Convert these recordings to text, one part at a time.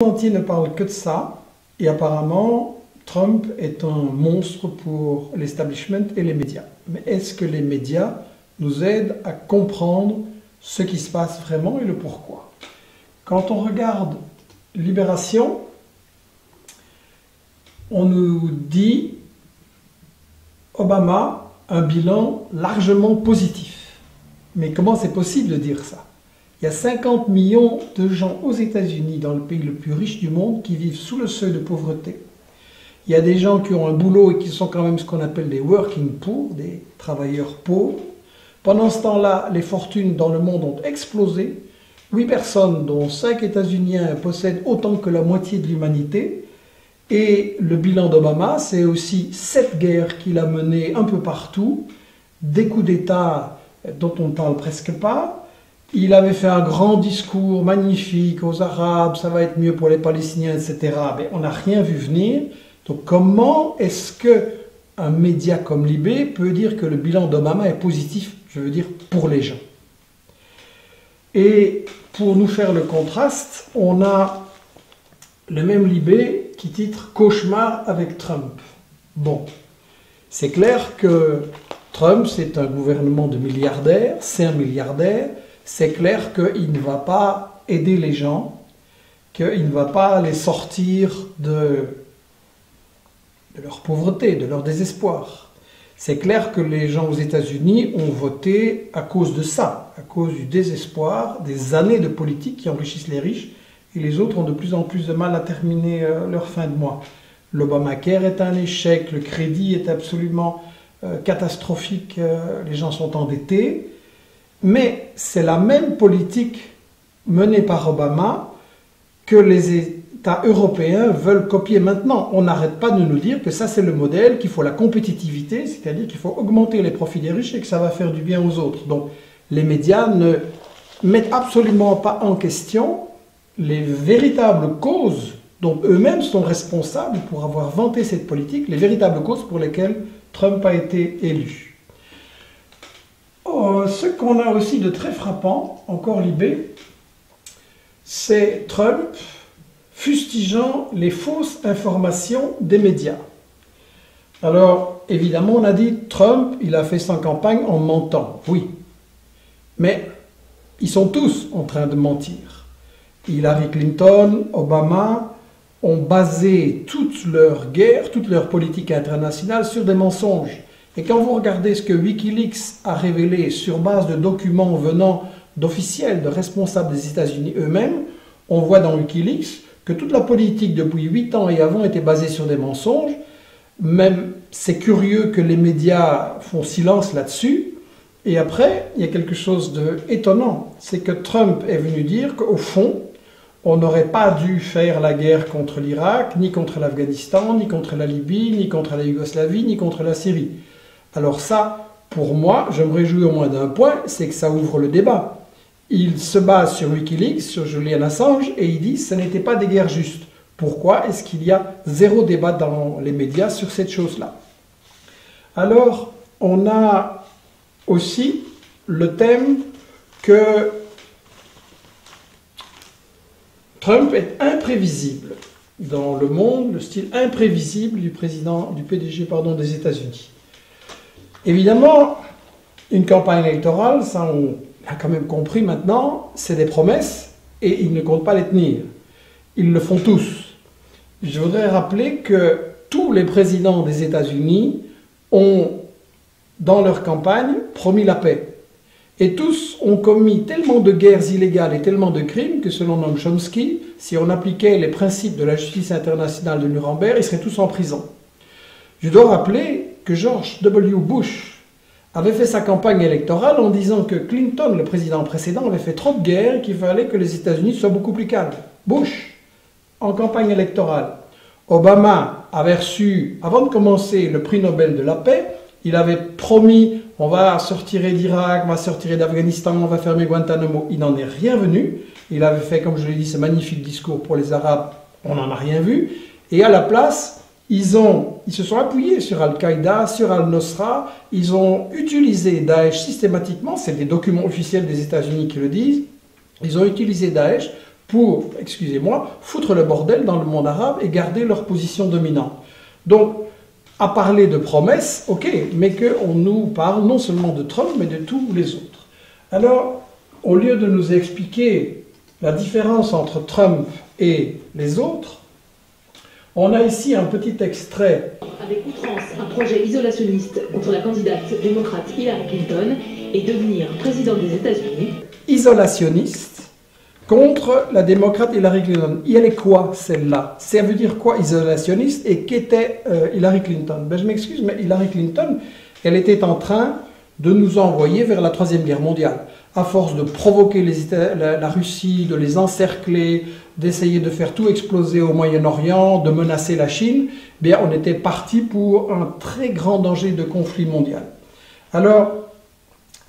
monde entier ne parle que de ça, et apparemment, Trump est un monstre pour l'establishment et les médias. Mais est-ce que les médias nous aident à comprendre ce qui se passe vraiment et le pourquoi? Quand on regarde Libération, on nous dit Obama, un bilan largement positif. Mais comment c'est possible de dire ça? Il y a 50 millions de gens aux États-Unis, dans le pays le plus riche du monde, qui vivent sous le seuil de pauvreté. Il y a des gens qui ont un boulot et qui sont quand même ce qu'on appelle des working poor, des travailleurs pauvres. Pendant ce temps-là, les fortunes dans le monde ont explosé. 8 personnes, dont 5 États-Uniens, possèdent autant que la moitié de l'humanité. Et le bilan d'Obama, c'est aussi 7 guerres qu'il a menées un peu partout, des coups d'État dont on ne parle presque pas. Il avait fait un grand discours magnifique aux Arabes, ça va être mieux pour les Palestiniens, etc. Mais on n'a rien vu venir. Donc comment est-ce qu'un média comme Libé peut dire que le bilan d'Obama est positif, je veux dire, pour les gens? Et pour nous faire le contraste, on a le même Libé qui titre « Cauchemar avec Trump ». Bon, c'est clair que Trump, c'est un gouvernement de milliardaires, c'est un milliardaire. C'est clair qu'il ne va pas aider les gens, qu'il ne va pas les sortir de leur pauvreté, de leur désespoir. C'est clair que les gens aux États-Unis ont voté à cause de ça, à cause du désespoir, des années de politique qui enrichissent les riches, et les autres ont de plus en plus de mal à terminer leur fin de mois. L'Obamacare est un échec, le crédit est absolument catastrophique, les gens sont endettés. Mais c'est la même politique menée par Obama que les États européens veulent copier maintenant. On n'arrête pas de nous dire que ça c'est le modèle, qu'il faut la compétitivité, c'est-à-dire qu'il faut augmenter les profits des riches et que ça va faire du bien aux autres. Donc les médias ne mettent absolument pas en question les véritables causes dont eux-mêmes sont responsables pour avoir vanté cette politique, les véritables causes pour lesquelles Trump a été élu. Ce qu'on a aussi de très frappant, encore Libé, c'est Trump fustigeant les fausses informations des médias. Alors, évidemment, on a dit Trump, il a fait sa campagne en mentant. Oui, mais ils sont tous en train de mentir. Hillary Clinton, Obama ont basé toute leur guerre, toute leur politique internationale sur des mensonges. Et quand vous regardez ce que Wikileaks a révélé sur base de documents venant d'officiels, de responsables des États-Unis eux-mêmes, on voit dans Wikileaks que toute la politique depuis 8 ans et avant était basée sur des mensonges. Même c'est curieux que les médias font silence là-dessus. Et après, il y a quelque chose d'étonnant, c'est que Trump est venu dire qu'au fond, on n'aurait pas dû faire la guerre contre l'Irak, ni contre l'Afghanistan, ni contre la Libye, ni contre la Yougoslavie, ni contre la Syrie. Alors ça, pour moi, je me réjouis au moins d'un point, c'est que ça ouvre le débat. Il se base sur Wikileaks, sur Julian Assange, et il dit que ce n'était pas des guerres justes. Pourquoi est-ce qu'il y a zéro débat dans les médias sur cette chose-là? Alors, on a aussi le thème que Trump est imprévisible dans le monde, le style imprévisible du PDG des États-Unis. Évidemment, une campagne électorale, ça on a quand même compris maintenant, c'est des promesses et ils ne comptent pas les tenir. Ils le font tous. Je voudrais rappeler que tous les présidents des États-Unis ont, dans leur campagne, promis la paix. Et tous ont commis tellement de guerres illégales et tellement de crimes que, selon Noam Chomsky, si on appliquait les principes de la justice internationale de Nuremberg, ils seraient tous en prison. Je dois rappeler que George W. Bush avait fait sa campagne électorale en disant que Clinton, le président précédent, avait fait trop de guerres et qu'il fallait que les États-Unis soient beaucoup plus calmes. Bush, en campagne électorale. Obama avait reçu, avant de commencer, le prix Nobel de la paix. Il avait promis, on va sortir d'Irak, on va sortir d'Afghanistan, on va fermer Guantanamo. Il n'en est rien venu. Il avait fait, comme je l'ai dit, ce magnifique discours pour les Arabes. On n'en a rien vu. Et à la place, ils se sont appuyés sur Al-Qaïda, sur Al-Nosra. Ils ont utilisé Daesh systématiquement. C'est des documents officiels des États-Unis qui le disent. Ils ont utilisé Daesh pour, excusez-moi, foutre le bordel dans le monde arabe et garder leur position dominante. Donc, à parler de promesses, ok, mais qu'on nous parle non seulement de Trump, mais de tous les autres. Alors, au lieu de nous expliquer la différence entre Trump et les autres, on a ici un petit extrait. Avec outrance, un projet isolationniste contre la candidate démocrate Hillary Clinton et devenir président des États-Unis. Isolationniste contre la démocrate Hillary Clinton. Et elle est quoi, celle-là? Ça veut dire quoi, isolationniste? Et qu'était Hillary Clinton? Ben, je m'excuse, mais Hillary Clinton, elle était en train de nous envoyer vers la Troisième Guerre mondiale. À force de provoquer la Russie, de les encercler, d'essayer de faire tout exploser au Moyen-Orient, de menacer la Chine, bien, on était parti pour un très grand danger de conflit mondial. Alors,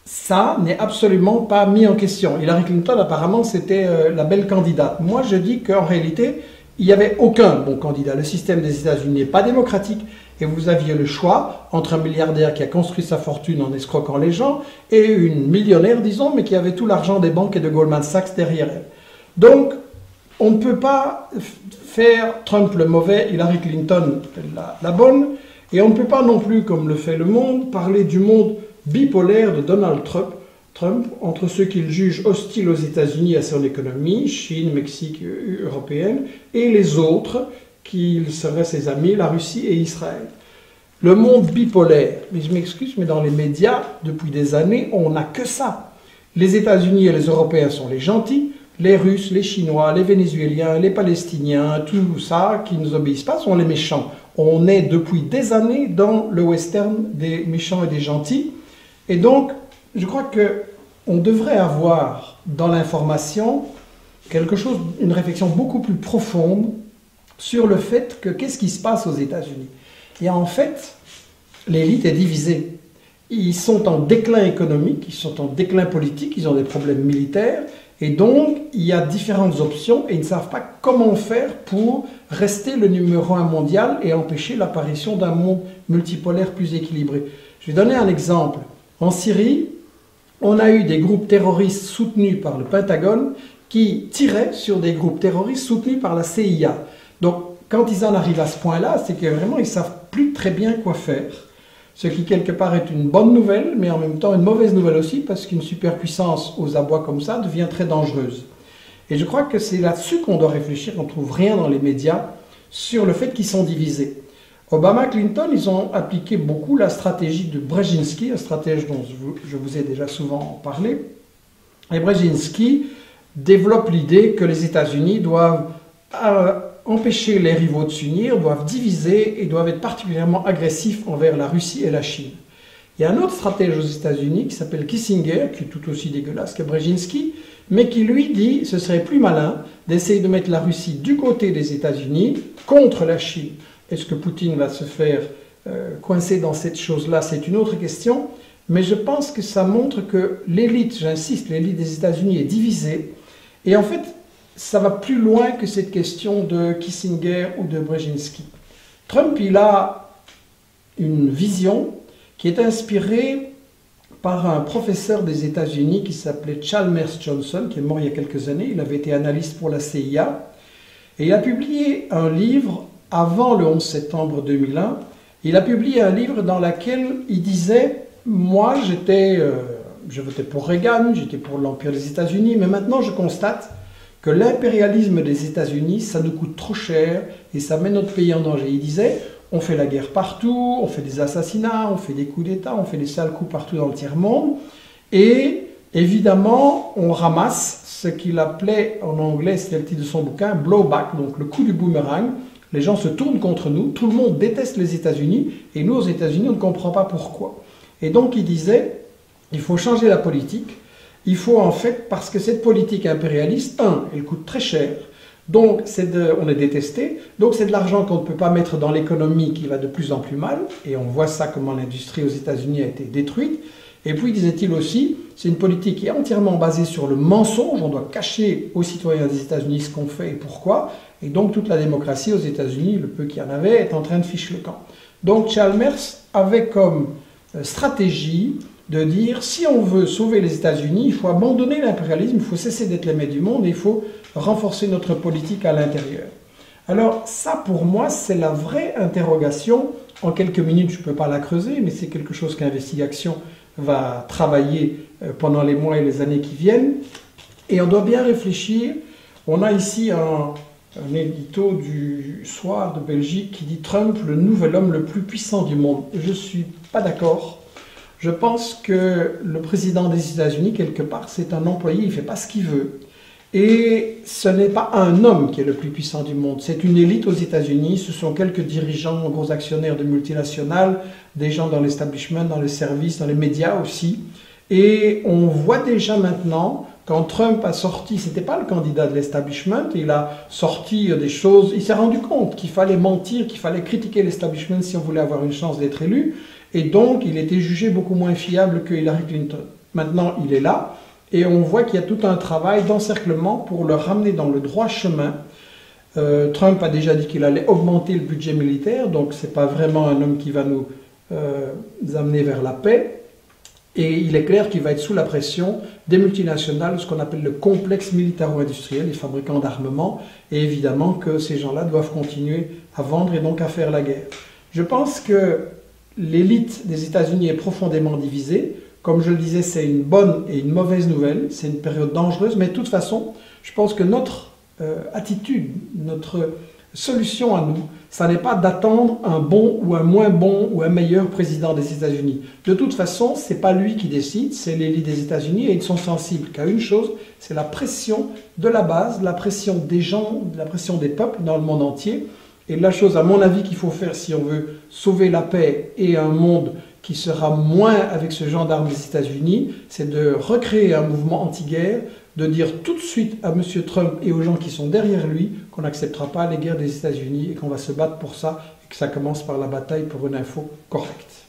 ça n'est absolument pas mis en question. Hillary Clinton, apparemment, c'était la belle candidate. Moi, je dis qu'en réalité, il n'y avait aucun bon candidat. Le système des États-Unis n'est pas démocratique et vous aviez le choix entre un milliardaire qui a construit sa fortune en escroquant les gens et une millionnaire, disons, mais qui avait tout l'argent des banques et de Goldman Sachs derrière elle. Donc, on ne peut pas faire Trump le mauvais, Hillary Clinton la bonne, et on ne peut pas non plus, comme le fait Le Monde, parler du monde bipolaire de Donald Trump entre ceux qu'il juge hostiles aux États-Unis et à son économie, Chine, Mexique, européenne, et les autres, qui seraient ses amis, la Russie et Israël. Le monde bipolaire, mais je m'excuse, mais dans les médias, depuis des années, on n'a que ça. Les États-Unis et les Européens sont les gentils, les Russes, les Chinois, les Vénézuéliens, les Palestiniens, tout ça, qui ne nous obéissent pas, sont les méchants. On est depuis des années dans le western des méchants et des gentils. Et donc, je crois qu'on devrait avoir dans l'information quelque chose, une réflexion beaucoup plus profonde sur le fait que qu'est-ce qui se passe aux États-Unis. Et en fait, l'élite est divisée. Ils sont en déclin économique, ils sont en déclin politique, ils ont des problèmes militaires, et donc il y a différentes options et ils ne savent pas comment faire pour rester le numéro 1 mondial et empêcher l'apparition d'un monde multipolaire plus équilibré. Je vais donner un exemple. En Syrie, on a eu des groupes terroristes soutenus par le Pentagone qui tiraient sur des groupes terroristes soutenus par la CIA. Donc, quand ils en arrivent à ce point-là, c'est que vraiment, ils ne savent plus très bien quoi faire. Ce qui, quelque part, est une bonne nouvelle, mais en même temps une mauvaise nouvelle aussi, parce qu'une superpuissance aux abois comme ça devient très dangereuse. Et je crois que c'est là-dessus qu'on doit réfléchir, on ne trouve rien dans les médias, sur le fait qu'ils sont divisés. Obama, Clinton, ils ont appliqué beaucoup la stratégie de Brzezinski, un stratège dont je vous ai déjà souvent parlé. Et Brzezinski développe l'idée que les États-Unis doivent empêcher les rivaux de s'unir, doivent diviser et doivent être particulièrement agressifs envers la Russie et la Chine. Il y a un autre stratège aux États-Unis qui s'appelle Kissinger, qui est tout aussi dégueulasse que Brzezinski, mais qui lui dit ce serait plus malin d'essayer de mettre la Russie du côté des États-Unis contre la Chine. Est-ce que Poutine va se faire coincer dans cette chose-là? C'est une autre question, mais je pense que ça montre que l'élite, j'insiste, l'élite des États-Unis est divisée, et en fait, ça va plus loin que cette question de Kissinger ou de Brzezinski. Trump, il a une vision qui est inspirée par un professeur des États-Unis qui s'appelait Chalmers Johnson, qui est mort il y a quelques années. Il avait été analyste pour la CIA. Et il a publié un livre avant le 11 septembre 2001. Il a publié un livre dans lequel il disait « Moi, je votais pour Reagan, j'étais pour l'Empire des États-Unis, mais maintenant je constate que l'impérialisme des États-Unis, ça nous coûte trop cher et ça met notre pays en danger. » Il disait, on fait la guerre partout, on fait des assassinats, on fait des coups d'État, on fait des sales coups partout dans le tiers-monde. Et évidemment, on ramasse ce qu'il appelait en anglais, c'était le titre de son bouquin, blowback, donc le coup du boomerang. Les gens se tournent contre nous, tout le monde déteste les États-Unis et nous, aux États-Unis, on ne comprend pas pourquoi. Et donc il disait, il faut changer la politique. Il faut en fait, parce que cette politique impérialiste, elle coûte très cher, donc on est détesté, donc c'est de l'argent qu'on ne peut pas mettre dans l'économie qui va de plus en plus mal, et on voit ça comment l'industrie aux États-Unis a été détruite. Et puis, disait-il aussi, c'est une politique qui est entièrement basée sur le mensonge, on doit cacher aux citoyens des États-Unis ce qu'on fait et pourquoi, et donc toute la démocratie aux États-Unis, le peu qu'il y en avait, est en train de ficher le camp. Donc Chalmers avait comme stratégie de dire, si on veut sauver les États-Unis, il faut abandonner l'impérialisme, il faut cesser d'être les maîtres du monde, et il faut renforcer notre politique à l'intérieur. Alors ça, pour moi, c'est la vraie interrogation. En quelques minutes, je ne peux pas la creuser, mais c'est quelque chose qu'Investigation va travailler pendant les mois et les années qui viennent. Et on doit bien réfléchir. On a ici un édito du Soir de Belgique qui dit « Trump, le nouvel homme le plus puissant du monde ». Je ne suis pas d'accord. Je pense que le président des États-Unis, quelque part, c'est un employé, il ne fait pas ce qu'il veut. Et ce n'est pas un homme qui est le plus puissant du monde, c'est une élite aux États-Unis, ce sont quelques dirigeants, gros actionnaires de multinationales, des gens dans l'establishment, dans les services, dans les médias aussi. Et on voit déjà maintenant, quand Trump a sorti, c'était pas le candidat de l'establishment, il a sorti des choses, il s'est rendu compte qu'il fallait mentir, qu'il fallait critiquer l'establishment si on voulait avoir une chance d'être élu, et donc il était jugé beaucoup moins fiable que Hillary Clinton. Maintenant, il est là. Et on voit qu'il y a tout un travail d'encerclement pour le ramener dans le droit chemin. Trump a déjà dit qu'il allait augmenter le budget militaire, donc ce n'est pas vraiment un homme qui va nous amener vers la paix. Et il est clair qu'il va être sous la pression des multinationales, ce qu'on appelle le complexe militaro-industriel, les fabricants d'armement, et évidemment que ces gens-là doivent continuer à vendre et donc à faire la guerre. Je pense que l'élite des États-Unis est profondément divisée. Comme je le disais, c'est une bonne et une mauvaise nouvelle, c'est une période dangereuse, mais de toute façon, je pense que notre attitude, notre solution à nous, ça n'est pas d'attendre un bon ou un moins bon ou un meilleur président des États-Unis. De toute façon, ce n'est pas lui qui décide, c'est l'élite des États-Unis et ils sont sensibles qu'à une chose, c'est la pression de la base, la pression des gens, la pression des peuples dans le monde entier. Et la chose, à mon avis, qu'il faut faire si on veut sauver la paix et un monde qui sera moins avec ce gendarme des États-Unis, c'est de recréer un mouvement anti-guerre, de dire tout de suite à M. Trump et aux gens qui sont derrière lui qu'on n'acceptera pas les guerres des États-Unis et qu'on va se battre pour ça et que ça commence par la bataille pour une info correcte.